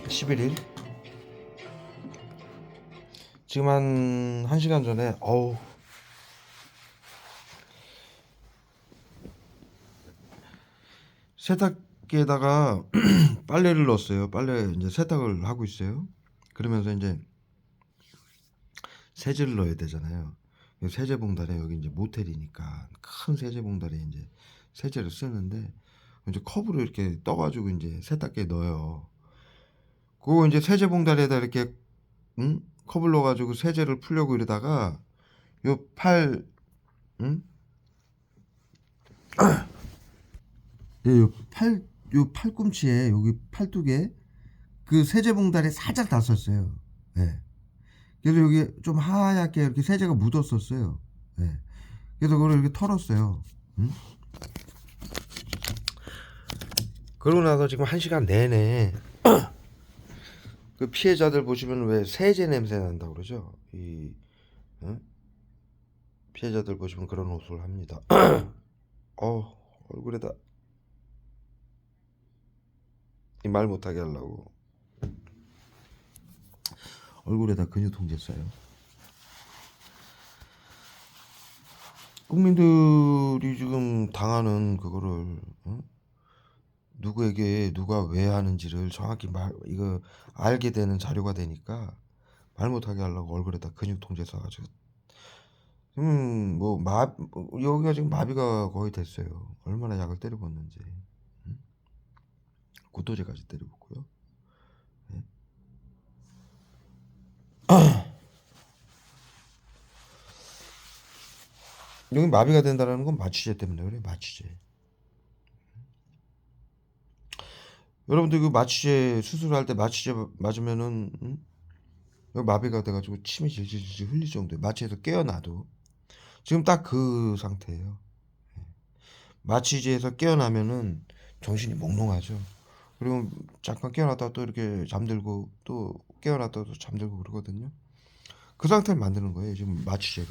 11일 지금 한 1시간 전에 세탁기에다가 빨래를 넣었어요. 빨래 이제 세탁을 하고 있어요. 그러면서 이제 세제를 넣어야 되잖아요. 세제 봉다리에 여기 이제 모텔이니까 큰 세제 봉다리에 이제 세제를 쓰는데 이제 컵으로 이렇게 떠가지고 이제 세탁기에 넣어요. 그거 이제 세제 봉다리에다 이렇게 컵을 넣어가지고 세제를 풀려고 이러다가 요 팔, 응? 예, 요 팔꿈치에 여기 팔뚝에 그 세제 봉다리 살짝 닿았었어요. 예. 그래서 여기 좀 하얗게 이렇게 세제가 묻었었어요. 예. 그래서 그걸 이렇게 털었어요. 응? 그러고 나서 지금 1시간 내내 그 피해자들 보시면 왜 세제 냄새 난다고 그러죠? 응? 피해자들 보시면 그런 호소를 합니다. 얼굴에다 이 말 못하게 하려고 얼굴에다 근육 통제 써요. 국민들이 지금 당하는 그거를 누구에게 누가 왜 하는지를 정확히 이거 알게 되는 자료가 되니까 말 못하게 하려고 얼굴에다 근육 통제 써가지고 여기가 지금 마비가 거의 됐어요. 얼마나 약을 때려봤는지 구토제까지 때려봤고요. 네. 여기 마비가 된다는 건 마취제 때문에 그래. 마취제. 여러분들 그 마취제 수술할 때 마취제 맞으면은 여기 마비가 돼가지고 침이 질질질 흘릴 정도에 마취에서 깨어나도 지금 딱 그 상태예요. 마취제에서 깨어나면은 정신이 몽롱하죠. 그리고 잠깐 깨어났다 또 이렇게 잠들고 또 깨어났다 또 잠들고 그러거든요. 그 상태를 만드는 거예요. 지금 마취제로.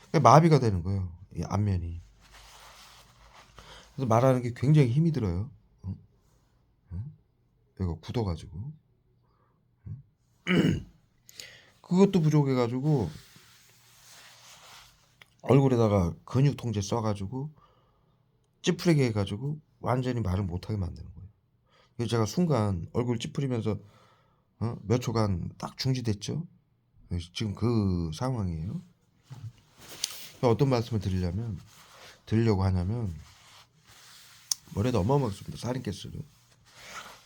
그러니까 마비가 되는 거예요. 이 안면이. 그래서 말하는 게 굉장히 힘이 들어요. 여기가 굳어가지고. 그것도 부족해가지고 얼굴에다가 근육 통제 써가지고 찌푸리게 해가지고 완전히 말을 못하게 만드는 거예요. 그래서 제가 순간 얼굴 찌푸리면서 몇 초간 딱 중지됐죠. 지금 그 상황이에요. 어떤 말씀을 드리려고 하냐면 머리에다 어마어마했습니다.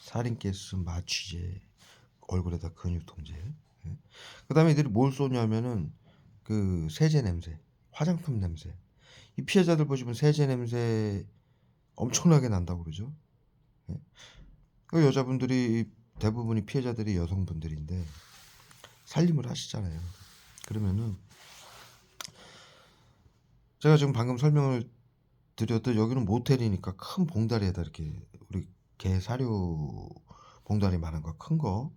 살인가스, 마취제, 얼굴에다 근육 통제. 그 다음에 이들이 뭘 쏘냐면은 그 세제 냄새, 화장품 냄새. 이 피해자들 보시면 세제 냄새 엄청나게 난다고 그러죠. 그 여자분들이 대부분이 피해자들이 여성분들인데 살림을 하시잖아요. 그러면은 제가 지금 방금 설명을 드렸듯 여기는 모텔이니까 큰 봉다리에다 이렇게 우리 개 사료 봉다리만한 거 큰 거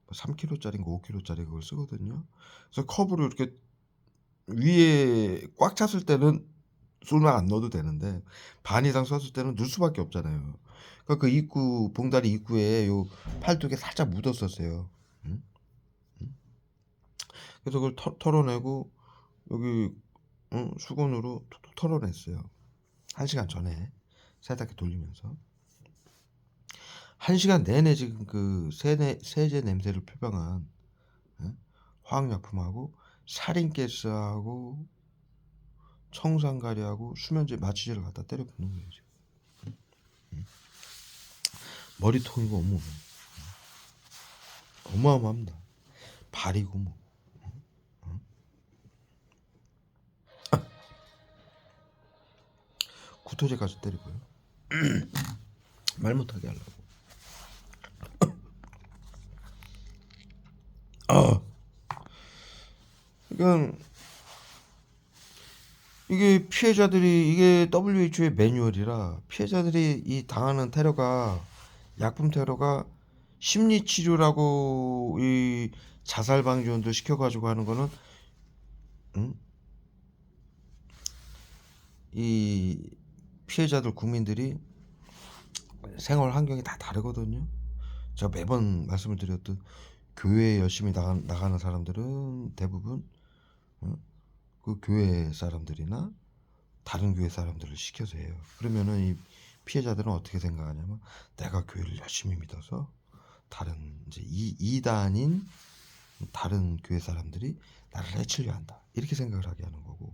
3kg짜리인가 5kg짜리 그걸 쓰거든요. 그래서 컵으로 이렇게 위에 꽉 찼을 때는 술만 안 넣어도 되는데 반 이상 썼을 때는 넣을 수밖에 없잖아요. 그러니까 그 입구 봉다리 입구에 요 팔뚝에 살짝 묻었었어요. 응? 그래서 그걸 털어내고 여기 수건으로 툭툭 털어냈어요. 1시간 전에 세탁기 돌리면서 1시간 내내 지금 그 세제 냄새를 표방한 화학약품하고 살인가스하고 청산가리하고 수면제 마취제를 갖다 때려 붓는 거예요. 지금. 머리통이고 어마어마합니다. 발이고 뭐 구토제까지 때리고요. 말 못하게 하려고. 그러니까 이게 피해자들이 이게 WHO의 매뉴얼이라 피해자들이 이 당하는 테러가 약품 테러가 심리 치료라고 이 자살 방지원도 시켜가지고 하는 거는 응? 이 피해자들 국민들이 생활 환경이 다 다르거든요. 제가 매번 말씀을 드렸듯 교회에 열심히 나가는 사람들은 대부분 그 교회 사람들이나 다른 교회 사람들을 시켜서 해요. 그러면은 이 피해자들은 어떻게 생각하냐면 내가 교회를 열심히 믿어서 다른 이제 이단인 다른 교회 사람들이 나를 해치려 한다. 이렇게 생각을 하게 하는 거고,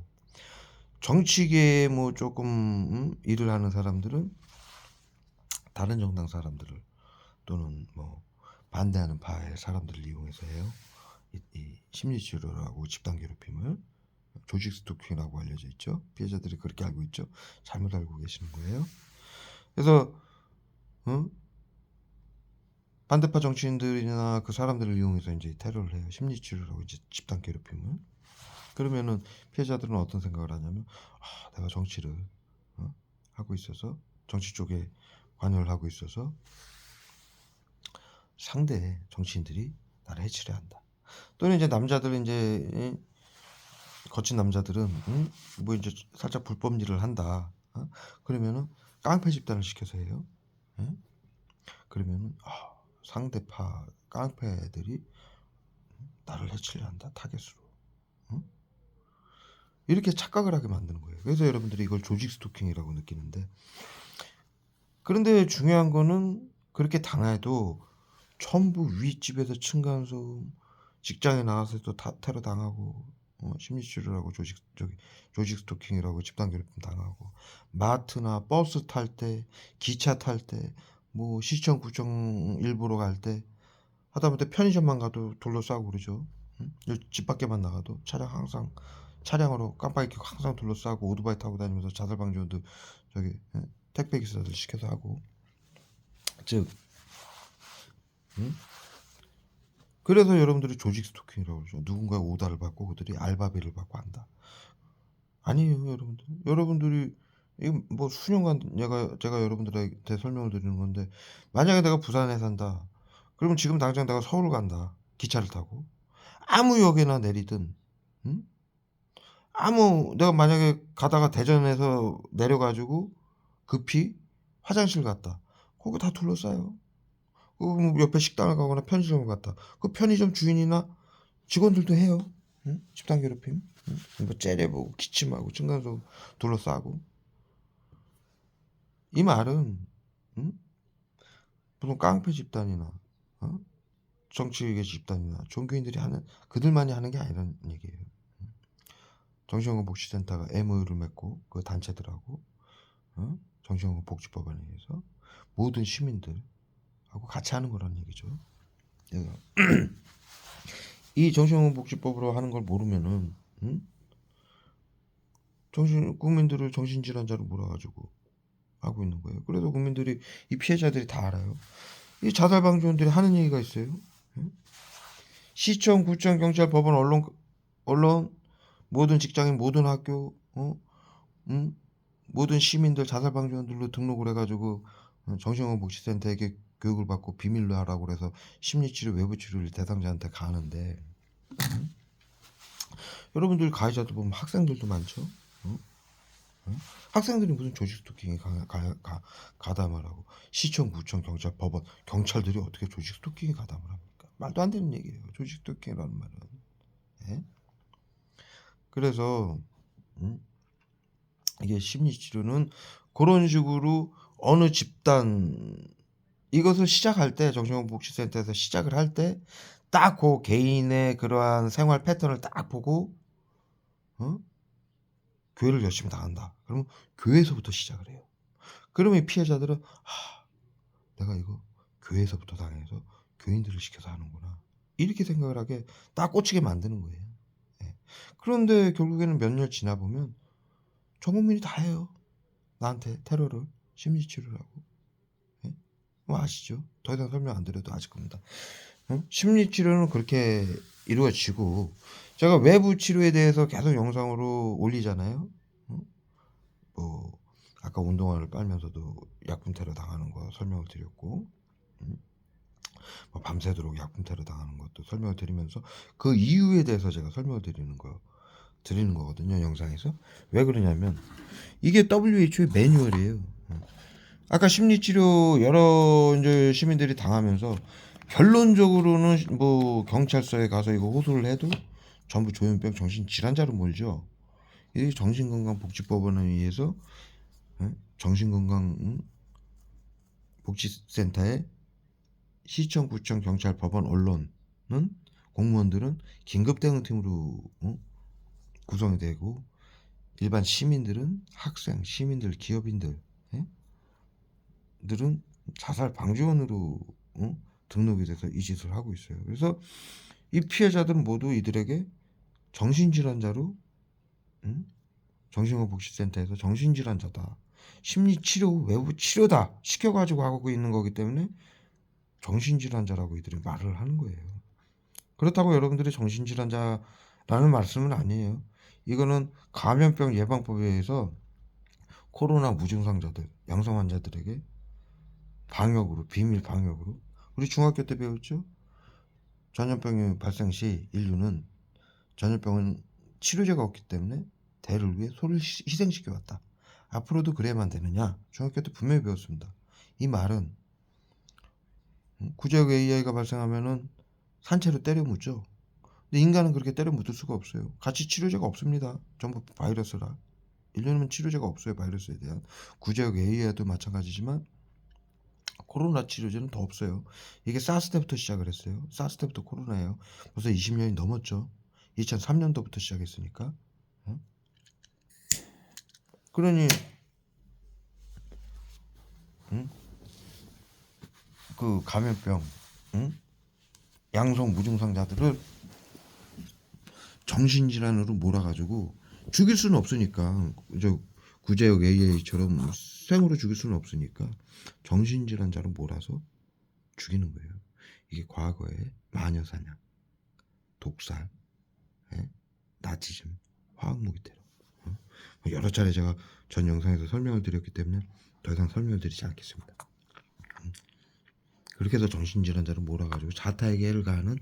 정치계에 뭐 조금 일을 하는 사람들은 다른 정당 사람들을 또는 뭐 반대하는 파의 사람들을 이용해서 해요. 이 심리치료라고 집단 괴롭힘을 조직 스토킹이라고 알려져 있죠. 피해자들이 그렇게 알고 있죠. 잘못 알고 계시는 거예요. 그래서 반대파 정치인들이나 그 사람들을 이용해서 이제 테러를 해요. 심리치료라고 이제 집단 괴롭힘을. 그러면은 피해자들은 어떤 생각을 하냐면 내가 정치를 하고 있어서 정치 쪽에 관여를 하고 있어서 상대 정치인들이 나를 해치려 한다. 또는 이제 남자들은 이제 거친 남자들은 뭐 이제 살짝 불법 일을 한다. 그러면은 깡패 집단을 시켜서 해요. 그러면은 상대파 깡패들이 나를 해치려 한다. 타겟으로. 이렇게 착각을 하게 만드는 거예요. 그래서 여러분들이 이걸 조직 스토킹이라고 느끼는데, 그런데 중요한 거는 그렇게 당해도 전부 윗집에서 층간소음, 직장에 나가서도 테러 당하고, 심리치료라고 조직 스토킹이라고 집단 괴롭힘 당하고, 마트나 버스 탈 때, 기차 탈 때, 뭐 시청 구청 일부러 갈 때, 하다못해 편의점만 가도 둘러싸고 그러죠. 집 밖에만 나가도 차량으로 깜빡이 켜고 항상 둘러싸고 오토바이 타고 다니면서 자살 방지원도 택배 기사들 시켜서 하고. 즉 그래서 여러분들이 조직 스토킹이라고 그러죠. 누군가의 오다를 받고 그들이 알바비를 받고 한다. 아니에요, 여러분들. 여러분들이 이거 뭐 수년간 제가 여러분들한테 설명을 드리는 건데, 만약에 내가 부산에 산다. 그러면 지금 당장 내가 서울 간다. 기차를 타고 아무 역에나 내리든, 내가 만약에 가다가 대전에서 내려가지고 급히 화장실 갔다. 거기 다 둘러싸요. 뭐 옆에 식당을 가거나 편의점을 갔다. 그 편의점 주인이나 직원들도 해요. 집단 괴롭힘. 뭐 째려보고 기침하고 층간소음 둘러싸고. 이 말은 무슨 깡패 집단이나 정치계 집단이나 종교인들이 하는, 그들만이 하는 게 아니라는 얘기예요. 정신건강 복지센터가 MOU를 맺고 그 단체들하고 정신건강 복지법안에 의해서 모든 시민들하고 같이 하는 거라는 얘기죠. 이 정신건강 복지법으로 하는 걸 모르면은 국민들을 정신질환자로 몰아가지고 하고 있는 거예요. 그래도 국민들이, 이 피해자들이 다 알아요. 이 자살방지원들이 하는 얘기가 있어요. 시청, 구청, 경찰, 법원, 언론, 모든 직장인, 모든 학교, 모든 시민들 자살방지원들로 등록을 해가지고 정신건강복지센터에게 교육을 받고 비밀로 하라고 그래서 심리치료, 외부치료를 대상자한테 가는데, 여러분들 가해자도 보면 학생들도 많죠. 학생들이 무슨 조직 스토킹에 가담을 하고, 시청, 구청, 경찰, 법원, 경찰들이 어떻게 조직 스토킹에 가담을 합니까? 말도 안 되는 얘기예요. 조직 스토킹이라는 말은. 예? 그래서 이게 심리치료는 그런 식으로 어느 집단, 이것을 시작할 때, 정신건강복지센터에서 시작을 할 때 딱 그 개인의 그러한 생활 패턴을 딱 보고 교회를 열심히 나간다. 그러면 교회에서부터 시작을 해요. 그러면 이 피해자들은 내가 이거 교회에서부터 당해서 교인들을 시켜서 하는구나, 이렇게 생각을 하게 딱 꽂히게 만드는 거예요. 예. 그런데 결국에는 몇 년 지나 보면 전 국민이 다 해요. 나한테 테러를, 심리치료라고. 예? 뭐 아시죠? 더 이상 설명 안 드려도 아실 겁니다. 심리치료는 그렇게 이루어지고, 제가 외부 치료에 대해서 계속 영상으로 올리잖아요. 뭐 아까 운동화를 빨면서도 약품 테러 당하는 거 설명을 드렸고, 뭐 밤새도록 약품 테러 당하는 것도 설명을 드리면서 그 이유에 대해서 제가 설명을 드리는 거거든요, 영상에서. 왜 그러냐면 이게 WHO의 매뉴얼이에요. 아까 심리치료 여러 이제 시민들이 당하면서 결론적으로는 뭐 경찰서에 가서 이거 호소를 해도 전부 조현병 정신질환자로 몰죠. 이 정신건강복지법원에 의해서 정신건강 복지센터에 시청, 구청, 경찰, 법원, 언론은 공무원들은 긴급대응팀으로 구성이 되고 일반 시민들은 학생, 시민들, 기업인들 들은 자살 방지원으로 등록이 돼서 이 짓을 하고 있어요. 그래서 이 피해자들은 모두 이들에게 정신질환자로 정신건강복지센터에서 정신질환자다, 심리치료 외부 치료다 시켜가지고 하고 있는 거기 때문에 정신질환자라고 이들이 말을 하는 거예요. 그렇다고 여러분들이 정신질환자라는 말씀은 아니에요. 이거는 감염병 예방법에 의해서 코로나 무증상자들, 양성 환자들에게 방역으로, 비밀 방역으로, 우리 중학교 때 배웠죠? 전염병이 발생 시 인류는 전염병은 치료제가 없기 때문에 대를 위해 소를 희생시켜 왔다. 앞으로도 그래야만 되느냐? 중학교 때 분명히 배웠습니다. 이 말은 구제역 AI가 발생하면은 산채로 때려 묻죠. 근데 인간은 그렇게 때려 묻을 수가 없어요. 같이 치료제가 없습니다. 전부 바이러스라. 인류는 치료제가 없어요. 바이러스에 대한. 구제역 AI도 마찬가지지만 코로나 치료제는 더 없어요. 이게 사스 때부터 시작을 했어요. 사스 때부터 코로나예요. 벌써 20년이 넘었죠. 2003년도부터 시작했으니까. 그러니 그 감염병 양성 무증상자들을 정신질환으로 몰아가지고 죽일 수는 없으니까, 저 구제역 AA처럼 생으로 죽일 수는 없으니까 정신질환자로 몰아서 죽이는 거예요. 이게 과거에 마녀사냥, 독살, 나치즘, 화학무기 테러, 여러 차례 제가 전 영상에서 설명을 드렸기 때문에 더 이상 설명을 드리지 않겠습니다. 그렇게 해서 정신질환자를 몰아가지고 자타에게 해를 가하는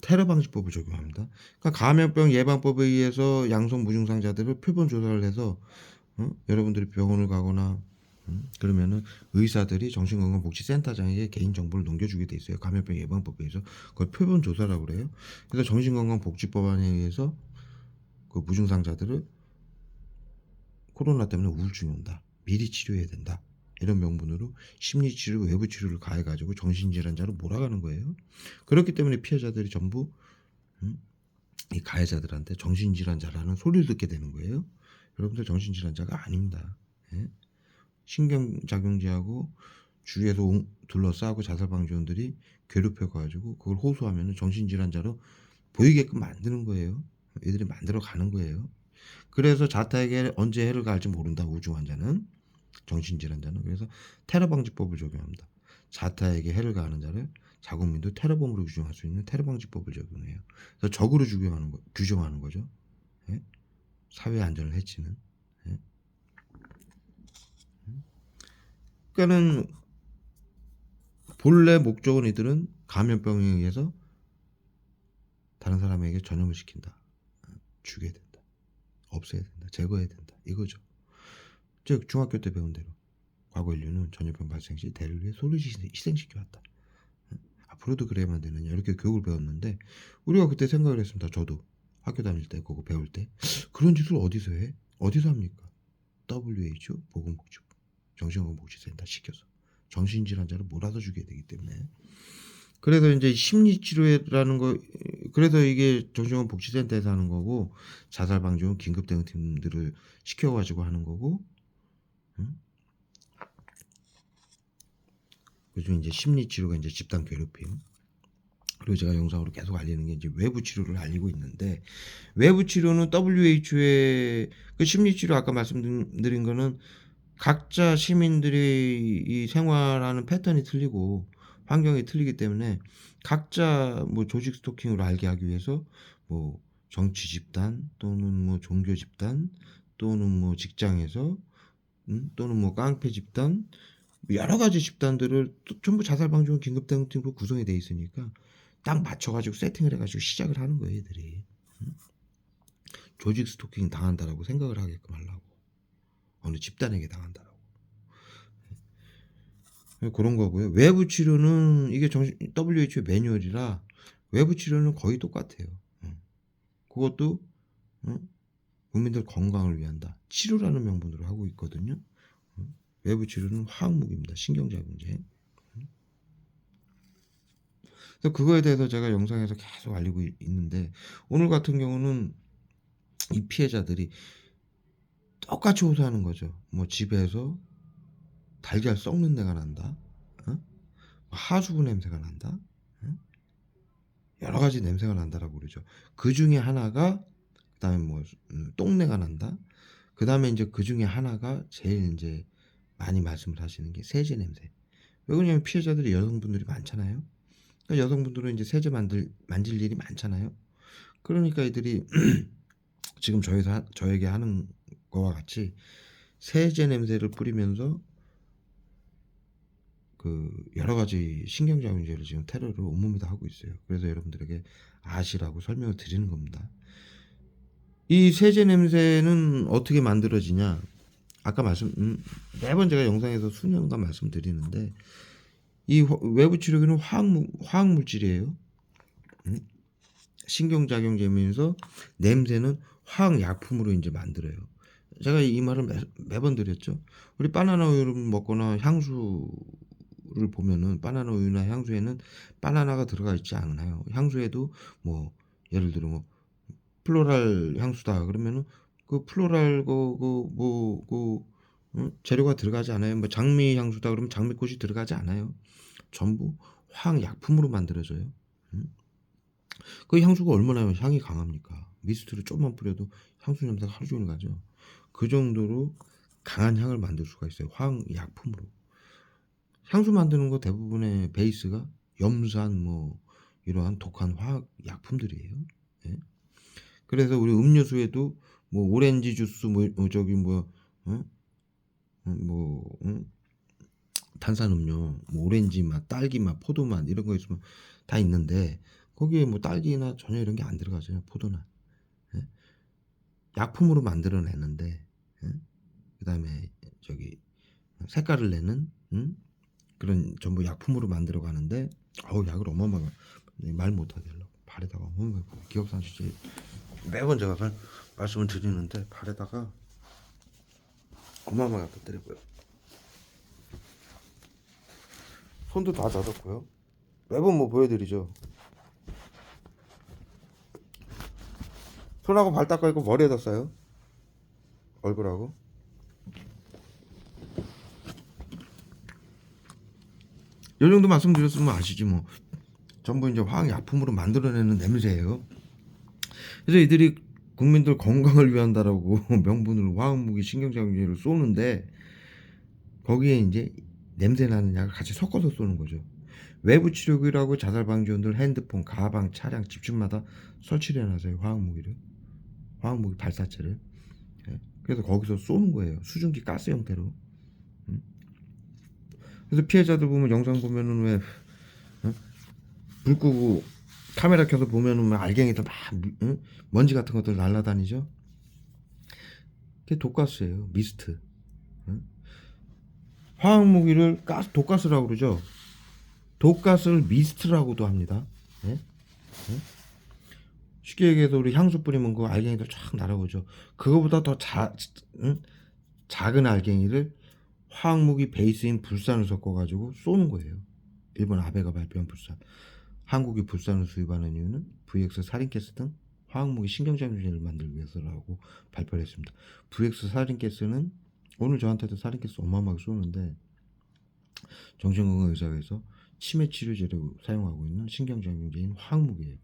테러 방지법을 적용합니다. 그러니까 감염병 예방법에 의해서 양성 무증상자들을 표본 조사를 해서 여러분들이 병원을 가거나 그러면은 의사들이 정신건강복지센터장에게 개인정보를 넘겨주게 돼 있어요. 감염병 예방법에 의해서 그걸 표본 조사라고 그래요. 그래서 정신건강복지법안에 의해서 그 무증상자들을 코로나 때문에 우울증이 온다, 미리 치료해야 된다, 이런 명분으로 심리치료, 외부치료를 가해가지고 정신질환자로 몰아가는 거예요. 그렇기 때문에 피해자들이 전부 이 가해자들한테 정신질환자라는 소리를 듣게 되는 거예요. 여러분들 정신질환자가 아닙니다. 신경작용제하고 주위에서 둘러싸고 자살방지원들이 괴롭혀가지고 그걸 호소하면 정신질환자로 보이게끔 만드는 거예요. 애들이 만들어 가는 거예요. 그래서 자타에게 언제 해를 가할지 모른다, 우주환자는, 정신질환자는. 그래서 테러방지법을 적용합니다. 자타에게 해를 가하는 자를 자국민도 테러범으로 규정할 수 있는 테러방지법을 적용해요. 그래서 적으로 규정하는 거죠. 예? 사회 안전을 해치는. 예? 그러니까는 본래 목적은 이들은 감염병에 의해서 다른 사람에게 전염을 시킨다, 죽여야 된다, 없애야 된다, 제거해야 된다, 이거죠. 즉 중학교 때 배운 대로 과거 인류는 전염병 발생 시 대를 위해 소를 희생시켜왔다. 앞으로도 그래야만 되느냐, 이렇게 교육을 배웠는데 우리가 그때 생각을 했습니다. 저도 학교 다닐 때 그거 배울 때 그런 짓을 어디서 해? 어디서 합니까? WHO 보건복지부 정신건강복지센터 시켜서 정신질환자를 몰아서 죽여야 되기 때문에. 그래서 이제 심리치료라는 거, 그래서 이게 정신건강복지센터에서 하는 거고, 자살방지원 긴급대응팀들을 시켜가지고 하는 거고, 그중 이제 심리치료가 이제 집단 괴롭힘. 그리고 제가 영상으로 계속 알리는 게 이제 외부 치료를 알리고 있는데, 외부 치료는 WHO의 그 심리치료 아까 말씀드린 거는 각자 시민들이 이 생활하는 패턴이 틀리고 환경이 틀리기 때문에 각자 뭐 조직 스토킹으로 알게 하기 위해서 뭐 정치 집단 또는 뭐 종교 집단 또는 뭐 직장에서 또는 뭐 깡패 집단, 여러 가지 집단들을 또 전부 자살방지원 긴급대응팀으로 구성이 돼 있으니까 딱 맞춰가지고 세팅을 해가지고 시작을 하는 거예요, 애들이. 조직 스토킹 당한다라고 생각을 하게끔 하려고, 어느 집단에게 당한다라고. 그런 거고요. 외부 치료는 이게 정신 WHO 매뉴얼이라 외부 치료는 거의 똑같아요. 그것도 국민들 건강을 위한다. 치료라는 명분으로 하고 있거든요. 외부 치료는 화학무기입니다. 신경작용제. 그래서 그거에 대해서 제가 영상에서 계속 알리고 있는데 오늘 같은 경우는 이 피해자들이 똑같이 호소하는 거죠. 뭐 집에서 달걀 썩는 내가 난다. 하수구 냄새가 난다. 여러 가지 냄새가 난다라고 그러죠. 그 중에 하나가 그다음에 뭐 똥내가 난다. 그다음에 이제 그 중에 하나가 제일 이제 많이 말씀을 하시는 게 세제 냄새. 왜 그러냐면 피해자들이 여성분들이 많잖아요. 그러니까 여성분들은 이제 세제 만질 일이 많잖아요. 그러니까 이들이 지금 저에게 하는 거와 같이 세제 냄새를 뿌리면서 그 여러 가지 신경작용제를 지금 테러를 온몸에 다 하고 있어요. 그래서 여러분들에게 아시라고 설명을 드리는 겁니다. 이 세제 냄새는 어떻게 만들어지냐? 아까 매번 제가 영상에서 수년간 말씀드리는데 이 외부 치료기는 화학 물질이에요. 신경작용제면서 냄새는 화학 약품으로 이제 만들어요. 제가 이 말을 매번 드렸죠. 우리 바나나 우유를 먹거나 향수를 보면은 바나나 우유나 향수에는 바나나가 들어가 있지 않아요. 향수에도 뭐 예를 들어 뭐 플로랄 향수다 그러면은 그 플로랄 재료가 들어가지 않아요. 뭐 장미 향수다 그러면 장미꽃이 들어가지 않아요. 전부 화학 약품으로 만들어져요. 그 향수가 얼마나 향이 강합니까? 미스트를 좀만 뿌려도 향수 냄새가 하루 종일 가죠. 그 정도로 강한 향을 만들 수가 있어요. 화학 약품으로. 향수 만드는 거 대부분의 베이스가 염산 뭐 이러한 독한 화학 약품들이에요. 예? 그래서 우리 음료수에도 뭐 오렌지 주스 저기 뭐 어? 뭐 탄산음료 뭐 오렌지 맛, 딸기 맛, 포도 맛 이런 거 있으면 다 있는데 거기에 뭐 딸기나 전혀 이런 게 안 들어가죠. 포도나. 예? 약품으로 만들어내는데 예? 그다음에 저기 색깔을 내는 그런 전부 약품으로 만들어 가는데 약을 어마어마하게 말 못하겠어. 발에다가 기억상실제 매번 제가 말씀을 드리는데 발에다가 어마어마하게 갖다 요 손도 다 젖었고요. 매번 뭐 보여드리죠. 손하고 발 닦아 있고 머리에다 써요. 얼굴하고. 이 정도 말씀드렸으면 아시지 뭐. 전부 이제 화학 약품으로 만들어내는 냄새예요. 그래서 이들이 국민들 건강을 위한다라고 명분으로 화학무기 신경작용제를 쏘는데 거기에 이제 냄새 나는 약을 같이 섞어서 쏘는 거죠. 외부 치료기라고 자살방지원들 핸드폰, 가방, 차량, 집중마다 설치를 해놔서요. 화학무기 발사체를. 예. 그래서 거기서 쏘는 거예요. 수증기 가스 형태로. 그래서 피해자들 보면 영상 보면은 왜 불 끄고 카메라 켜서 보면은 막 알갱이들 막 먼지 같은 것들 날아다니죠. 그게 독가스예요. 미스트. 화학무기를 독가스라고 그러죠. 독가스를 미스트라고도 합니다. 예? 쉽게 얘기해서 우리 향수 뿌리면 그 알갱이들 쫙 날아오죠. 그거보다 더 작은 알갱이를 화학무기 베이스인 불산을 섞어가지고 쏘는 거예요. 일본 아베가 발표한 불산. 한국이 불산을 수입하는 이유는 VX 살인가스 등 화학무기 신경작용제를 만들기 위해서라고 발표를 했습니다. VX 살인가스는 오늘 저한테도 살인가스 어마어마하게 쏘는데 정신건강의사회에서 치매 치료제로 사용하고 있는 신경작용제인 화학무기예요.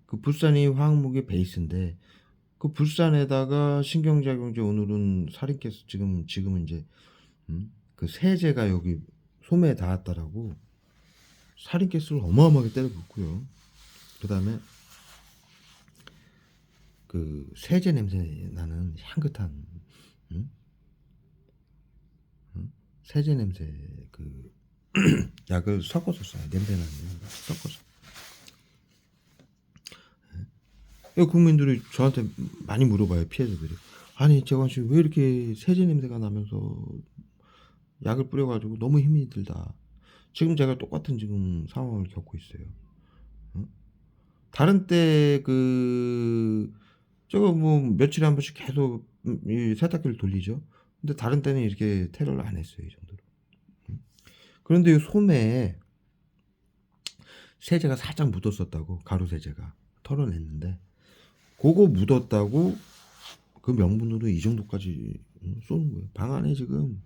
그 불산이 화학무기 베이스인데 그 불산에다가 신경작용제 오늘은 살인가스 지금은 이제 그 세제가 여기 소매에 닿았다라고 살인가스를 어마어마하게 때려 붓고요. 그 다음에 그 세제 냄새 나는 향긋한 세제 냄새 그 약을 섞어서 써요. 냄새 나는 약 섞어서. 국민들이 저한테 많이 물어봐요. 피해자들이. 아니 재관 씨 왜 이렇게 세제 냄새가 나면서 약을 뿌려 가지고 너무 힘이 들다. 지금 제가 똑같은 지금 상황을 겪고 있어요. 어? 다른 때 저거 뭐 며칠에 한 번씩 계속 이 세탁기를 돌리죠. 근데 다른 때는 이렇게 테러를 안 했어요, 이 정도로. 음. 그런데 이 솜에 세제가 살짝 묻었었다고, 가루 세제가. 털어냈는데 고거 묻었다고 그 명분으로 이 정도까지 쏘는 거예요. 방 안에 지금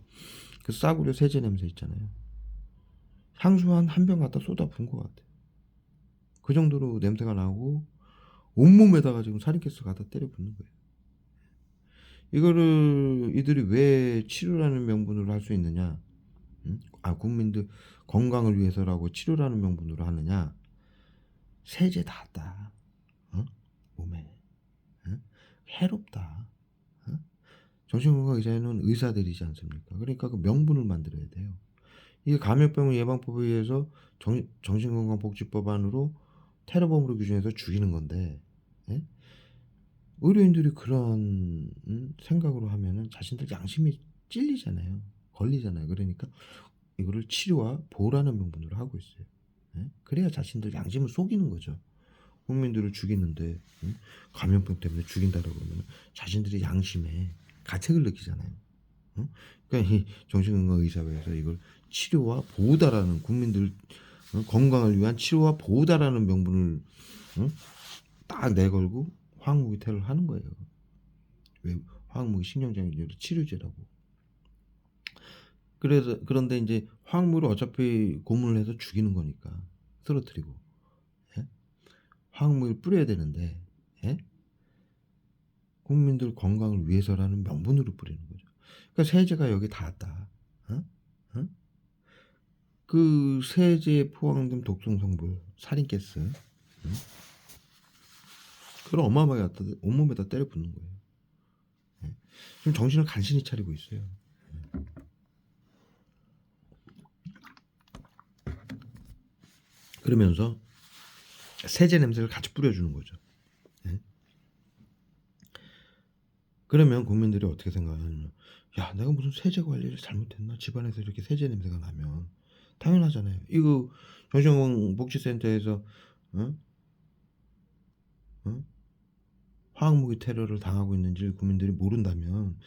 그 싸구려 세제 냄새 있잖아요. 향수 한 병 갖다 쏟아 부은 것 같아. 그 정도로 냄새가 나고 온몸에다가 지금 살인캐스 갖다 때려 붓는 거예요. 이거를 이들이 왜 치료라는 명분으로 할 수 있느냐? 국민들 건강을 위해서라고 치료라는 명분으로 하느냐? 세제 닿았다. 어? 몸에. 어? 해롭다. 어? 정신건강 의사는 의사들이지 않습니까? 그러니까 그 명분을 만들어야 돼요. 이게 감염병 예방법에 의해서 정신건강복지법 안으로 테러범으로 규정해서 죽이는 건데, 예? 의료인들이 그런 생각으로 하면은 자신들 양심이 찔리잖아요. 걸리잖아요. 그러니까 이거를 치료와 보호라는 명분으로 하고 있어요. 예? 그래야 자신들 양심을 속이는 거죠. 국민들을 죽이는데 감염병 때문에 죽인다라고 하면 자신들의 양심에 가책을 느끼잖아요. 그러니까 이 정신건강의사회에서 이걸 치료와 보호다라는 국민들 건강을 위한 치료와 보호다라는 명분을 딱 내걸고 화학무기 테러를 하는 거예요. 왜 화학무기 신경장애를 치료제라고. 그런데 이제 화학무기를 어차피 고문을 해서 죽이는 거니까 쓰러뜨리고, 예? 화학무기를 뿌려야 되는데, 예? 국민들 건강을 위해서라는 명분으로 뿌리는 거죠. 그러니까 세제가 여기 닿았다. 어? 어? 그 세제에 포함된 독성 성분, 살인가스, 그걸 어마어마하게 갖다 온몸에다 때려 붓는 거예요. 예. 지금 정신을 간신히 차리고 있어요. 그러면서 세제 냄새를 같이 뿌려주는 거죠. 예? 그러면 국민들이 어떻게 생각하냐면, 야, 내가 무슨 세제 관리를 잘못했나? 집안에서 이렇게 세제 냄새가 나면 당연하잖아요. 이거 정신건강복지센터에서 어? 어? 화학무기 테러를 당하고 있는지 국민들이 모른다면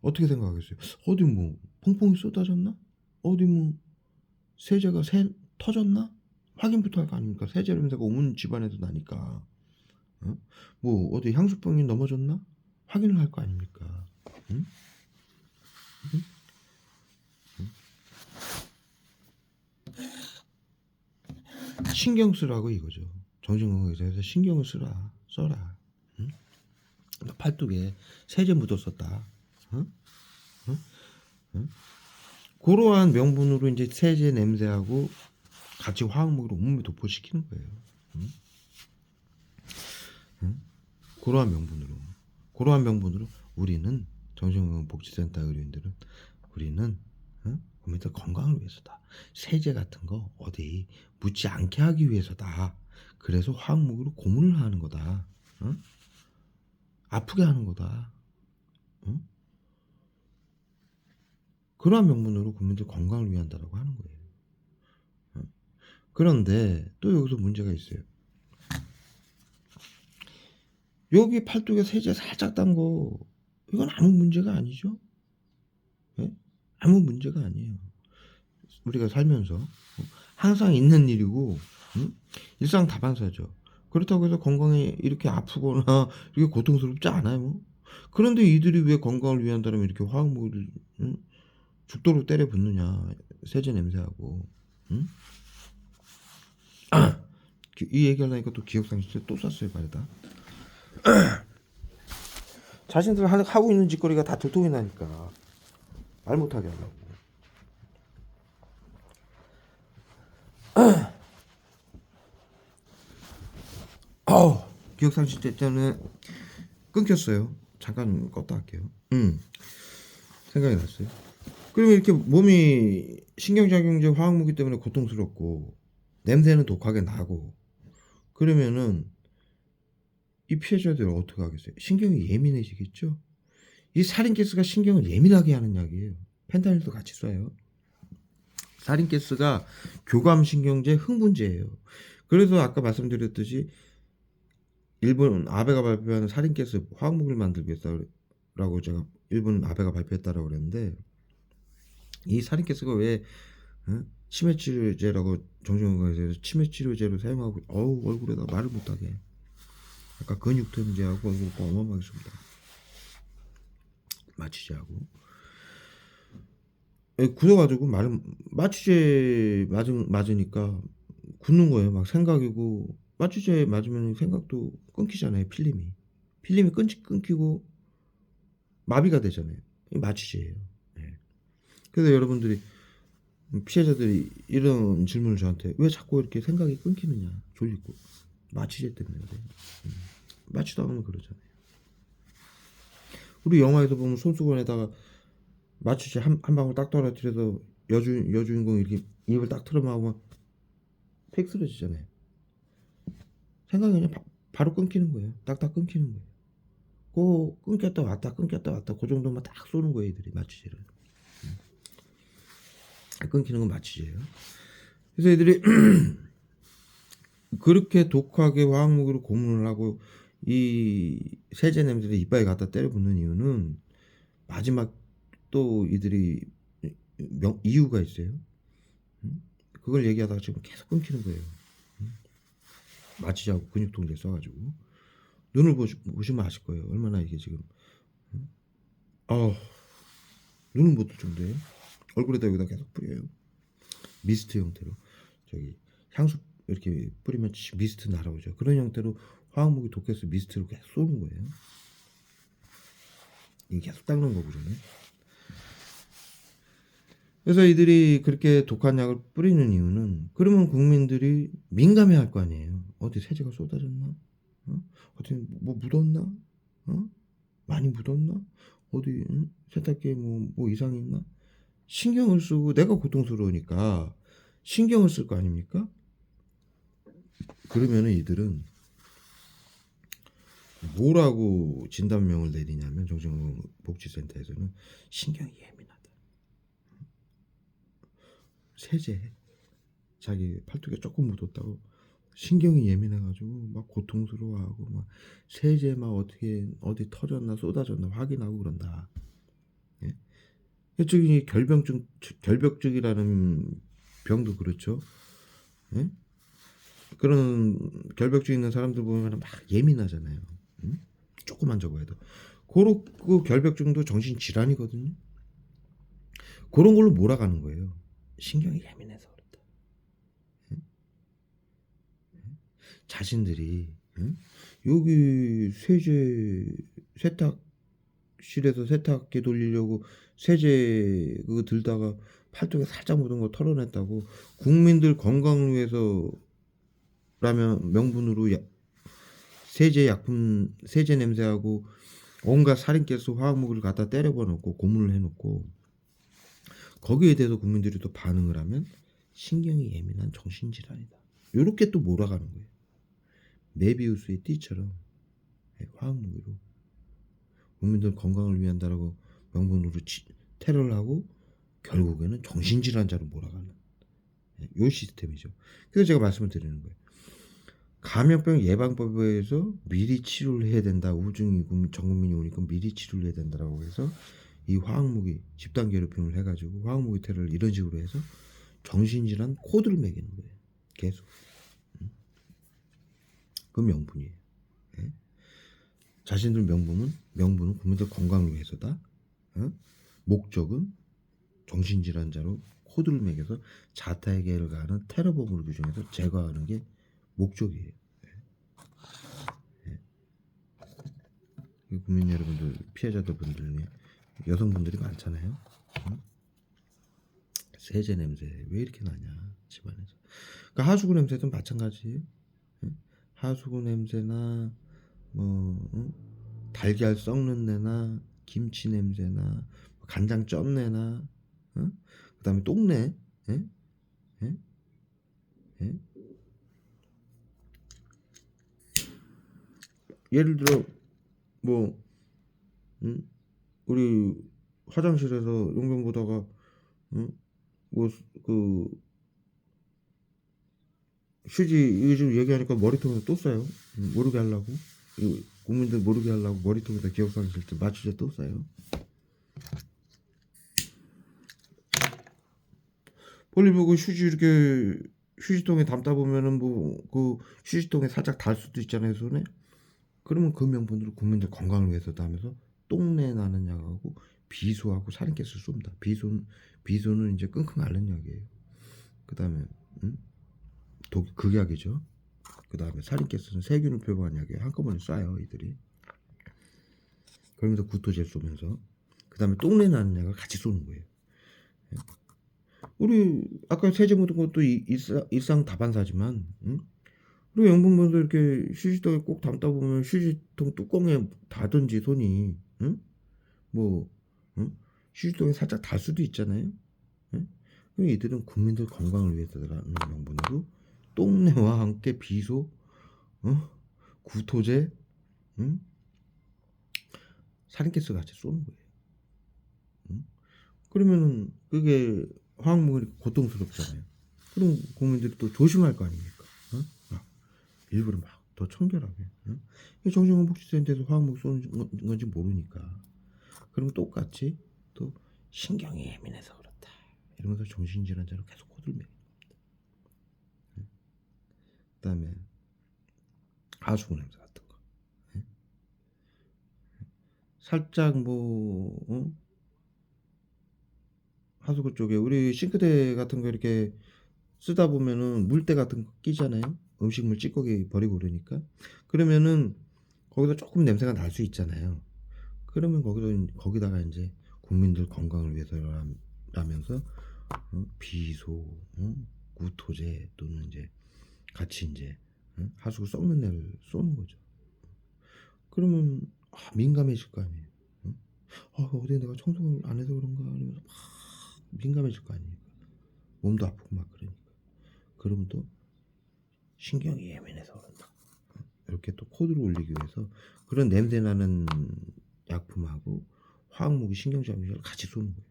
어떻게 생각하겠어요? 어디 뭐 퐁퐁이 쏟아졌나? 어디 뭐 세제가 터졌나? 확인부터 할 거 아닙니까? 세제 냄새가 온 집안에도 나니까. 어? 뭐 어디 향수병이 넘어졌나? 확인을 할 거 아닙니까? 응? 응? 신경 쓰라고 이거죠. 정신건강의사에서 신경을 써라. 응? 너 팔뚝에 세제 묻었었다. 응? 응? 응? 그러한 명분으로 이제 세제 냄새하고 같이 화학무기로 온몸에 도포시키는 거예요. 응? 응? 그러한 명분으로 우리는 정신건강복지센터 의료인들은 우리는 국민들 건강을 위해서다. 세제 같은 거 어디 묻지 않게 하기 위해서다. 그래서 화학무기로 고문을 하는 거다. 응? 아프게 하는 거다. 응? 그러한 명분으로 국민들 건강을 위한다라고 하는 거예요. 응? 그런데 또 여기서 문제가 있어요. 여기 팔뚝에 세제 살짝 딴 거 이건 아무 문제가 아니죠. 예? 아무 문제가 아니에요. 우리가 살면서 항상 있는 일이고 일상 다반사죠. 그렇다고 해서 건강에 이렇게 아프거나 이렇게 고통스럽지 않아요. 그런데 이들이 왜 건강을 위한다면 이렇게 화학무기를 죽도록 때려 붓느냐. 세제 냄새하고. 응? 이 얘기하려니까 또 기억상실세 또 쐈어요 말이다. 자신들 하고 있는 짓거리가 다 들통이 나니까 말 못하게 하려고. 기억상실세 때문에 끊겼어요. 잠깐 껐다 할게요. 생각이 났어요. 그러면 이렇게 몸이 신경작용제 화학무기 때문에 고통스럽고 냄새는 독하게 나고 그러면은 이 피해자들은 어떻게 하겠어요? 신경이 예민해지겠죠? 이 살인가스가 신경을 예민하게 하는 약이에요. 펜타닐도 같이 쏴요. 살인가스가 교감신경제 흥분제예요. 그래서 아까 말씀드렸듯이 일본 아베가 발표하는 살인가스 화학무기를 만들기 위해서라고 제가 일본 아베가 발표했다라고 그랬는데, 이 살인가스가 왜 치매치료제라고 정신건강에서 치매치료제로 사용하고, 얼굴에다 말을 못하게 아까 근육통제하고 얼굴 어마어마하게 씁니다. 마취제하고 굳어가지고 말을 마취제 맞으니까 굳는 거예요. 막 생각이고, 마취제 맞으면 생각도 끊기잖아요. 필름이 끊기고 마비가 되잖아요. 이 마취제예요. 네. 그래서 여러분들이 피해자들이 이런 질문을 저한테, 왜 자꾸 이렇게 생각이 끊기느냐, 졸리고. 마취제 때문에 그래요. 마취당하면 그러잖아요. 우리 영화에서 보면 손수건에다가 마취제 한 방울 딱 떨어뜨려서 여주인공이 이렇게 입을 딱 틀어막으면 팩 쓰러지잖아요. 생각이 그냥 바로 끊기는 거예요. 딱딱 끊기는 거예요. 그 끊겼다 왔다 끊겼다 왔다 그 정도만 딱 쏘는 거예요, 애들이 마취제를. 끊기는 건 마취제예요. 그래서 애들이 그렇게 독하게 화학무기로 고문을 하고 이 세제 냄새를 이빨에 갖다 때려 붓는 이유는, 마지막 또 이들이 이유가 있어요. 그걸 얘기하다가 지금 계속 끊기는 거예요. 마취제하고 근육통제 써가지고. 눈을 보시면 아실 거예요. 얼마나 이게 지금 눈을 못 뜰 정도예요. 얼굴에다 여기다 계속 뿌려요. 미스트 형태로. 저기 향수 이렇게 뿌리면 미스트 날아오죠. 그런 형태로 화학무기 독가스 미스트를 계속 쏘는 거예요. 이게 계속 닦는 거거든요. 그래서 이들이 그렇게 독한 약을 뿌리는 이유는, 그러면 국민들이 민감해할 거 아니에요. 어디 세제가 쏟아졌나? 어디 뭐 묻었나? 많이 묻었나? 어디 세탁기에 뭐 이상이 있나? 신경을 쓰고, 내가 고통스러우니까 신경을 쓸 거 아닙니까? 그러면은 이들은 뭐라고 진단명을 내리냐면, 정신복지센터에서는 신경이 예민하다. 세제, 자기 팔뚝에 조금 묻었다고 신경이 예민해가지고 막 고통스러워하고, 막 세제 막 어떻게 어디 터졌나 쏟아졌나 확인하고 그런다. 예? 저기 결벽증이라는 병도 그렇죠. 예? 그런 결벽증 있는 사람들 보면 막 예민하잖아요. 조금만 적어도. 그 결벽증도 정신질환이거든요. 그런 걸로 몰아가는 거예요. 신경이 예민해서 그렇다. 자신들이 여기 세탁실에서 세탁기 돌리려고 세제 그거 들다가 팔뚝에 살짝 묻은 거 털어냈다고, 국민들 건강을 위해서라면 명분으로 세제 냄새하고 온갖 살인가스 화학무기를 갖다 때려버 놓고 고문을 해놓고, 거기에 대해서 국민들이 또 반응을 하면 신경이 예민한 정신질환이다. 이렇게 또 몰아가는 거예요. 메비우스의 띠처럼 화학무기로 국민들 건강을 위한다라고 명분으로 테러를 하고 결국에는 정신질환자로 몰아가는 요 시스템이죠. 그래서 제가 말씀을 드리는 거예요. 감염병 예방법에 의해서 미리 치료를 해야 된다. 우중이 전 국민이 오니까 미리 치료를 해야 된다라고 해서 이 화학무기 집단 괴롭힘을 해가지고 화학무기 테러를 이런 식으로 해서 정신질환 코드를 매기는 거예요. 계속. 그 명분이에요. 예? 자신들 명분은 국민들 건강을 위해서다. 목적은 정신질환자로 코드를 매겨서 자타에게를 가하는 테러범을 규정해서 제거하는 게 목적이에요. 국민 여러분들, 피해자들 분들 중에 여성분들이 많잖아요. 세제 냄새 왜 이렇게 나냐, 집안에서. 그러니까 하수구 냄새도 마찬가지예요. 하수구 냄새나 달걀 썩는 내나 김치 냄새나 간장 쩐내나 그다음에 똥내. 예? 예? 예? 예를 들어 뭐 우리 화장실에서 용변 보다가 뭐 그 휴지 요즘 얘기하니까 머리통에다 또 써요. 모르게 하려고. 국민들 모르게 하려고 머리통에다 기억상실 때 맞추자 또 써요. 볼일 보고 휴지 이렇게 휴지통에 담다 보면은 뭐 그 휴지통에 살짝 닿을 수도 있잖아요, 손에. 그러면 그 명분으로 국민들 건강을 위해서도 하면서 똥내 나는 약하고 비소하고 살인가스를 쏩니다. 비소는 이제 끙끙 앓는 약이에요. 그다음에 극약이죠. 그다음에 살인가스는 세균을 표방한 약이에요. 한꺼번에 쏴요, 이들이. 그러면서 구토제 쏘면서 그다음에 똥내 나는 약을 같이 쏘는 거예요. 우리 아까 세제 묻은 것도 일상 다반사지만, 우리 영분별도 이렇게 휴지통에 꼭 담다 보면 휴지통 뚜껑에 닿든지 손이, 뭐, 응? 휴지통에 살짝 닿을 수도 있잖아요. 응? 그럼 이들은 국민들 건강을 위해서라는 명분으로 똥내와 함께 비소, 구토제, 응? 살인가스 같이 쏘는 거예요. 응? 그러면은 그게 화학물이 고통스럽잖아요. 그럼 국민들이 또 조심할 거 아닙니까? 응? 막 일부러 막 더 청결하게. 응? 정신건복지센터에서 화학물 쏘는 건지 모르니까. 그럼 똑같이 또 신경이 예민해서 그렇다 이러면서 정신질환자로 계속 코들매요. 그다음에 하수구 냄새 같은 거. 살짝 뭐 하수구 쪽에 우리 싱크대 같은 거 이렇게 쓰다 보면은 물때 같은 거 끼잖아요. 음식물 찌꺼기 버리고 그러니까. 그러면은 거기서 조금 냄새가 날 수 있잖아요. 그러면 거기다가 이제 국민들 건강을 위해서라면서 비소, 구토제 또는 이제 같이 이제 하수구 썩는 애를 쏘는 거죠. 그러면 민감해질 거 아니에요. 응? 어디 내가 청소를 안 해서 그런가 하면서 막 민감해질 거 아니에요. 몸도 아프고 막 그러니까. 그러면 또 신경이 예민해서 그런다. 이렇게 또 코드를 올리기 위해서 그런 냄새 나는 약품하고 화학무기 신경잡이를 같이 쏘는 거예요.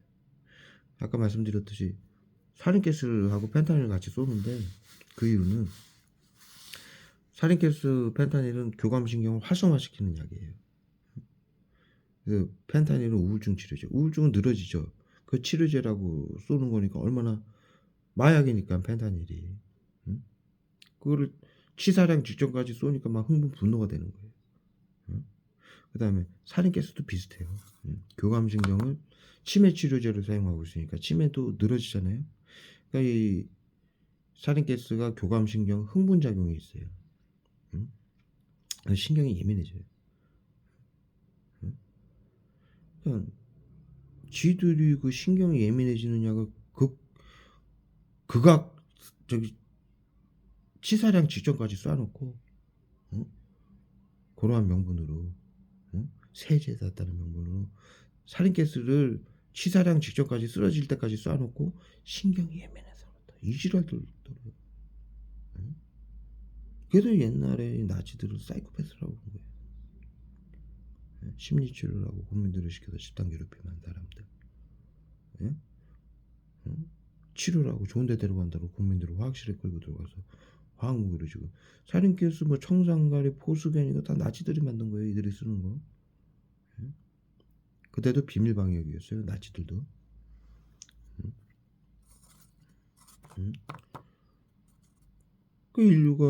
아까 말씀드렸듯이 살인가스하고 펜타닐을 같이 쏘는데 그 이유는 살인가스 펜타닐은 교감신경을 활성화시키는 약이에요. 그 펜타닐은 우울증 치료제. 우울증은 늘어지죠. 그 치료제라고 쏘는 거니까 얼마나 마약이니까 펜타닐이. 응? 그거를 치사량 직전까지 쏘니까 막 흥분 분노가 되는 거예요. 응? 그다음에 살인가스도 비슷해요. 교감신경을 치매 치료제로 사용하고 있으니까 치매도 늘어지잖아요. 그러니까 이 살인가스가 교감신경 흥분작용이 있어요. 응? 신경이 예민해져요. 응? 그러니까 쥐들이 그 신경이 예민해지는 약을 극악 저기 치사량 직전까지 쏴놓고 그러한 명분으로 세제다다는 명분으로 살인가스를 치사량 직전까지 쓰러질 때까지 쏴놓고 신경이 예민해서 그렇다. 이 지랄들 있더라고요. 그래서 옛날에 나치들을 사이코패스라고 그런 거예요. 심리치료라고 국민들을 시켜서 집단 괴롭힘한 사람들. 예? 치료라고 좋은 데 데려간다고 국민들을 화학실에 끌고 들어가서 화학무기로 지금 살인가스 뭐 청산가리 포수견 이거 다 나치들이 만든 거예요. 이들이 쓰는 거. 그때도 비밀 방역이었어요. 나치들도. 음. 그 인류가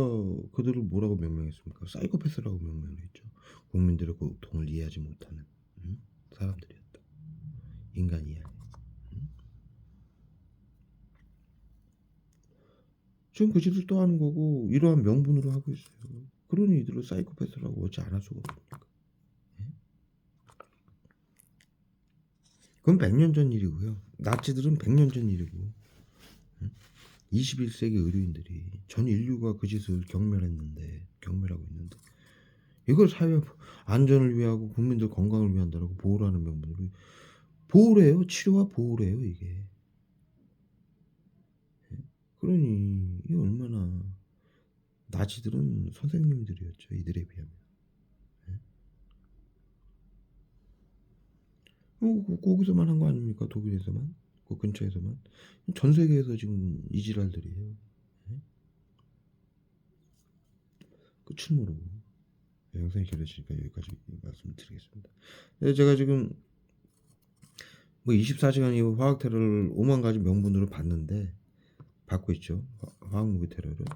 그들을 뭐라고 명명했습니까? 사이코패스라고 명명했죠. 국민들의 고통을 이해하지 못하는 사람들이었다. 인간 이해. 지금 그 짓을 또 하는 거고 이러한 명분으로 하고 있어요. 그러니 이들을 사이코패스라고 어찌 안 할 수가 없습니까? 그건 100년 전 일이고요. 나치들은 100년 전 일이고 21세기 의료인들이 전 인류가 그 짓을 경멸하고 있는데 이걸 사회 안전을 위하고 국민들 건강을 위한다라고 보호를 하는 명분으로 보호를 해요. 치료와 보호를 해요. 이게. 그러니 이게 얼마나 나치들은 선생님들이었죠. 이들에 비하면. 거기서만 한 거 아닙니까? 독일에서만. 그 근처에서만. 전 세계에서 지금 이 지랄들이에요. 예? 끝을 모르고. 영상이 길어지니까 여기까지 말씀드리겠습니다. 제가 지금 뭐 24시간 이후 화학 테러를 5만 가지 명분으로 받고 있죠. 화학 무기 테러를.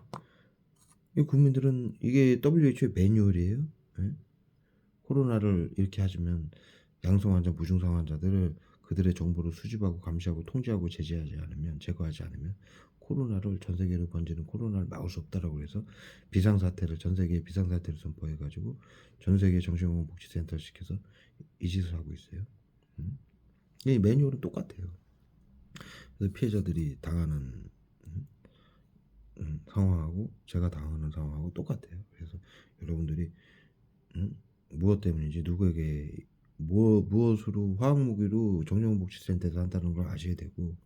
이 국민들은 이게 WHO의 매뉴얼이에요. 예? 코로나를 이렇게 하시면 양성 환자, 무증상 환자들을 그들의 정보를 수집하고 감시하고 통제하고 제거하지 않으면 코로나를 전 세계로 번지는 코로나를 막을 수 없다라고 해서 전 세계에 비상사태를 선포해가지고 전 세계 정신건강복지센터를 시켜서 이 짓을 하고 있어요. 이 매뉴얼은 똑같아요. 그래서 피해자들이 당하는 상황하고 제가 당하는 상황하고 똑같아요. 그래서 여러분들이 무엇 때문인지 누구에게 무엇으로 화학무기로 정신건강복지센터에서 한다는 걸 아셔야 되고,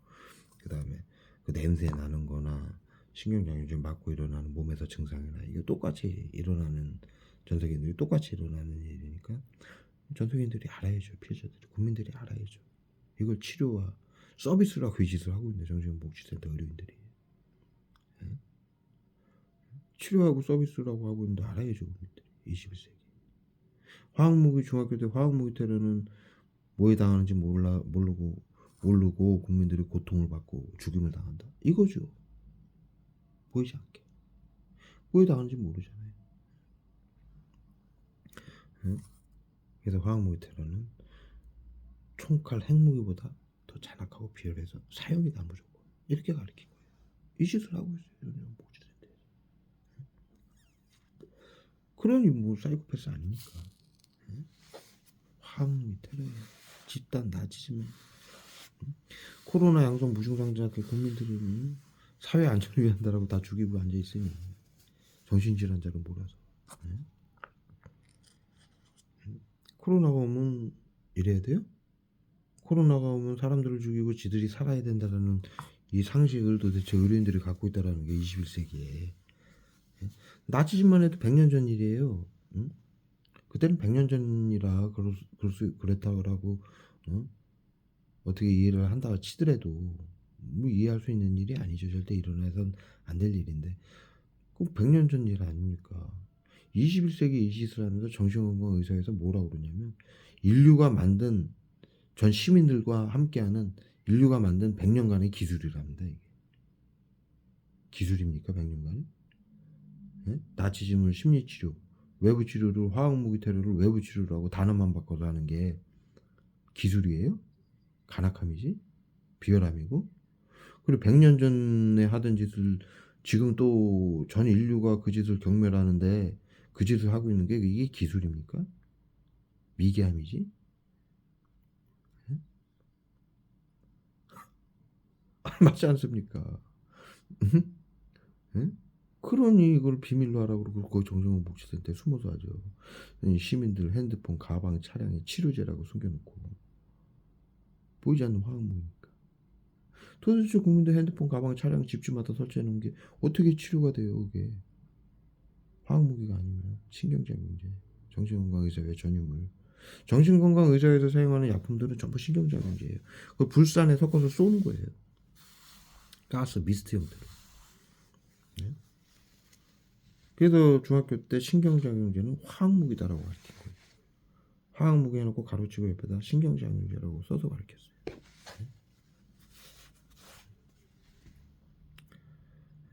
그 다음에 그 냄새 나는 거나 신경장애를 맞고 일어나는 몸에서 증상이나 이게 똑같이 일어나는, 전 세계인들이 똑같이 일어나는 일이니까 전 세계인들이 알아야죠. 피해자들이, 국민들이 알아야죠. 이걸 치료와 서비스라고 이 짓을 하고 있는 정신건강복지센터 의료인들이. 치료하고 서비스라고 하고 있는데 알아야죠. 국민들이. 21세기. 화학무기, 중학교 때 화학무기 테러는 뭐에 당하는지 모르고 국민들이 고통을 받고 죽임을 당한다. 이거죠. 보이지 않게. 뭐에 당하는지 모르잖아요. 응? 그래서 화학무기 테러는 총칼 핵무기보다 더 잔악하고 비열해서 사형이다 무조건. 이렇게 가르친 거예요. 이 짓을 하고 있어요. 복지센터에서. 그러니 뭐 사이코패스 아닙니까? 응? 화학무기 테러에 집단 나치즘에 코로나 양성 무증상자 국민들이 사회 안전을 위한다라고 다 죽이고 앉아 있으니 정신질환자로 몰아서. 코로나가 오면 이래야 돼요? 코로나가 오면 사람들을 죽이고 지들이 살아야 된다라는 이 상식을 도대체 의료인들이 갖고 있다라는 게 21세기에. 나치즘만 해도 100년 전 일이에요. 응? 그때는 100년 전이라 그랬다고 어떻게 이해를 한다 치더라도 뭐 이해할 수 있는 일이 아니죠. 절대 일어나선 안 될 일인데 꼭 100년 전 일 아닙니까? 21세기 이 짓을 하면서 정신건강 의사에서 뭐라고 그러냐면 인류가 만든, 전 시민들과 함께하는 인류가 만든 100년간의 기술이랍니다. 이게 기술입니까? 100년간? 예? 나치즘을 심리치료, 외부치료를, 화학무기 테러를 외부치료라고 단어만 바꿔서 하는 게 기술이에요? 간악함이지? 비열함이고? 그리고 100년 전에 하던 짓을 지금 또 전 인류가 그 짓을 경멸하는데 그 짓을 하고 있는 게 이게 기술입니까? 미개함이지? 예? 맞지 않습니까? 예? 그러니 이걸 비밀로 하라고 그러고 거기 정신건강복지센터에 숨어서 하죠. 시민들 핸드폰, 가방, 차량에 치료제라고 숨겨놓고 보이지 않는 화학무기니까. 도대체 국민들 핸드폰, 가방, 차량 집집마다 설치해놓은 게 어떻게 치료가 돼요? 그게 화학무기가 아니면 신경작용제, 정신건강의사의 전유물. 정신건강의사에서 사용하는 약품들은 전부 신경작용제예요. 그걸 불산에 섞어서 쏘는 거예요. 가스, 미스트 형태로. 네? 그래서 중학교 때 신경작용제는 화학무기다라고 가르친 거예요. 화학무기 해놓고 가로치고 옆에다 신경작용제라고 써서 가르쳤어요.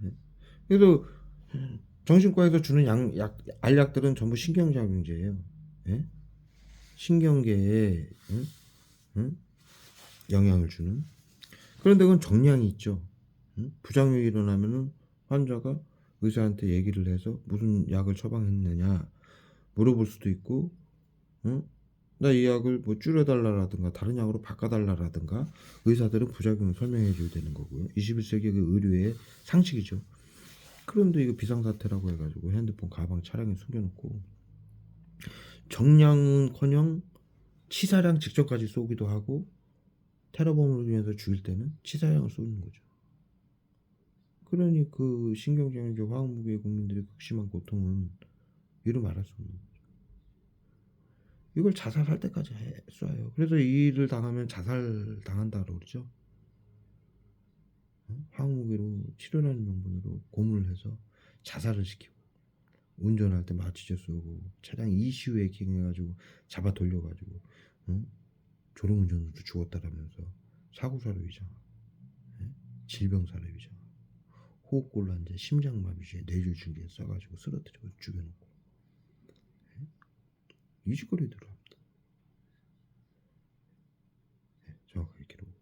네? 그래서 정신과에서 주는 알약들은 전부 신경작용제예요. 예? 신경계에 영향을 주는. 그런데 그건 정량이 있죠. 부작용이 일어나면은 환자가 의사한테 얘기를 해서 무슨 약을 처방했느냐 물어볼 수도 있고, 나 이 약을 뭐 줄여달라라든가 다른 약으로 바꿔달라라든가 의사들은 부작용을 설명해 줘야 되는 거고요. 21세기 그 의료의 상식이죠. 그런데 이거 비상사태라고 해가지고 핸드폰, 가방, 차량에 숨겨놓고 정량은커녕 치사량 직전까지 쏘기도 하고 테러범을 위해서 죽일 때는 치사량을 쏘는 거죠. 그러니 그 신경장애제 화학무기의 국민들의 극심한 고통은 이루 말할 수 없는 거죠. 이걸 자살할 때까지 쏴요. 그래서 이 일을 당하면 자살 당한다고 그러죠. 항우회로 치료라는 명분으로 고문을 해서 자살을 시키고 운전할 때 마취제 쏘고 차량 이슈 해킹해 가지고 잡아 돌려 가지고 졸음운전으로 죽었다라면서 사고사례 위장, 예? 질병사례 위장, 호흡곤란제, 심장마비제, 뇌졸중제 써 가지고 쓰러뜨리고 죽여 놓고 이 짓거리들을 합니다. 예. 정확하게 기록을.